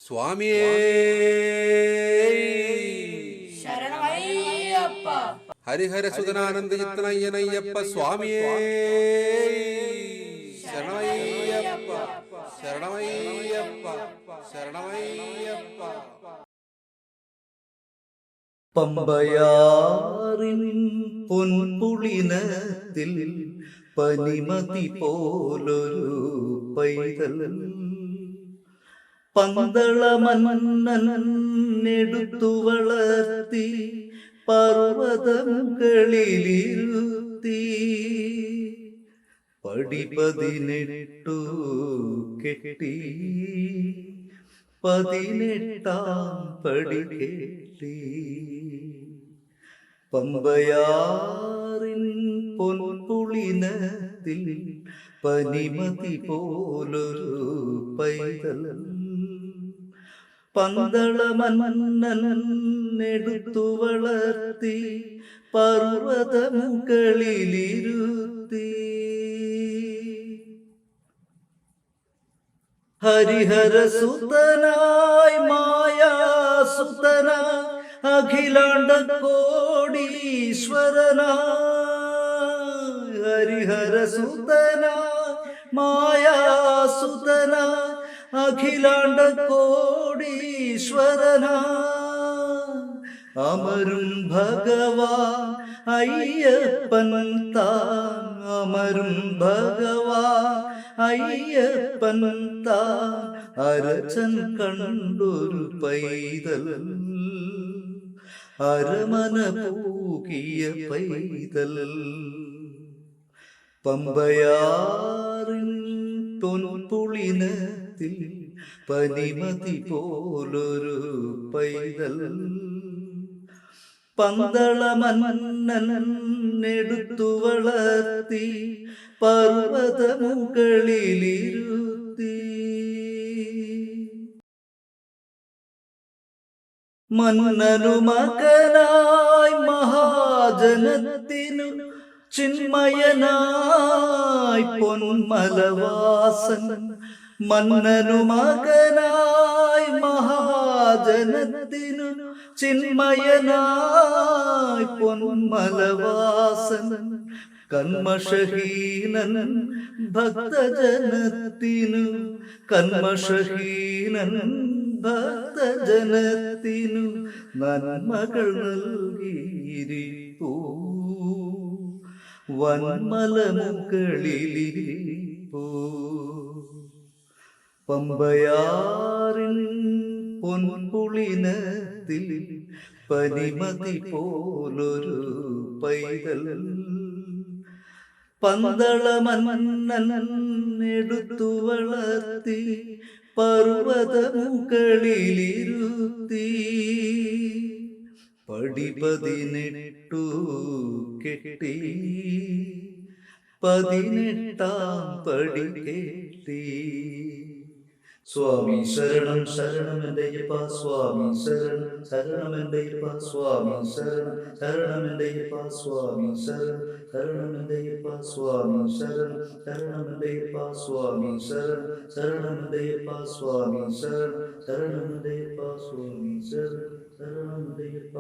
സ്വാമിയേ ശരണമയ്യപ്പ. ഹരിഹരസുതനാനന്ദചിത്തനയ്യനയ്യപ്പ സ്വാമിയേ ശരണമയ്യപ്പ ശരണമയ്യപ്പ ശരണമയ്യപ്പ. പമ്പയാറിൻ പൊൻപുളിനത്തിൽ പനിമതി പോലൊരു പൈതൽ പന്തളമന്നനെടുത്തു വളർത്തി പർവ്വതമുകളിലിരുത്തി പടി 18 കെട്ടി 18ാം പടി കെട്ടി. പമ്പയാറിൻ പൊൻപുളിനത്തിൽ പനിമതി പോലൊരു പൈതൽ പന്തളമന്നനെടുത്തു വളർത്തി പർവ്വതമുകളിലിരുത്തി. ഹരിഹരസുതനായി മായാസുതനായി അഖിലാണ്ട കോടീശ്വരനായി ഹരിഹരസുതനായി മായാസുതനായി അഖിലാണ്ട കോടീശ്വരനായി അമരും ഭഗവാൻ അയ്യപ്പൻ താൻ അമരും ഭഗവാൻ അയ്യപ്പൻ താൻ അരച്ചൻ കണ്ടൊരു പൈതൽ അരമന പൂകിയ പൈതൽ. പമ്പയാറിൻ പൊൻപുളിനത്തിൽ പനിമതി പോലൊരു പൈതൽ പന്തളമന്നനെടുത്തു വളർത്തി പർവ്വതമുകളിലിരുത്തി. മന്നനു മകനായി മഹാജനത്തിനു ചിന്മയനായി പൊന്മലവാസൻ മന്നനു മകനായി മഹാജനത്തിനു ചിന്മയനായി പൊന്മലവാസൻ കന്മഷഹീനൻ ഭക്തജനത്തിനു കന്മഷഹീനൻ ഭക്തജനത്തിനു നന്മകൾ നൽകിയിരിപ്പൂ വന്മലമുകളിലിരിപ്പൂ. പമ്പയാറിൻ പൊൻപുളിനത്തിൽ പനിമതി പോലൊരു പൈതൽ പന്തളമന്നനെടുത്തു വളർത്തി പർവ്വതമുകളിലിരുത്തി പടി 18 കെട്ടി 18ാം പടി കെട്ടി. സ്വാമി ശരണം ശരണമെന്തയ്യപ്പ സ്വാമി ശരണം ശരണമെന്തയ്യപ്പ സ്വാമി ശരണം ശരണമെന്തയ്യപ്പ സ്വാമി ശരണം ശരണമെന്തയ്യപ്പ സ്വാമി ശരണം ശരണമെന്തയ്യപ്പ സ്വാമി ശരണം ശരണമെന്തയ്യപ്പ സ്വാമി ശരണം ശരണമെന്തയ്യപ്പ സ്വാമി ശരണം ശരണമെന്തയ്യപ്പ.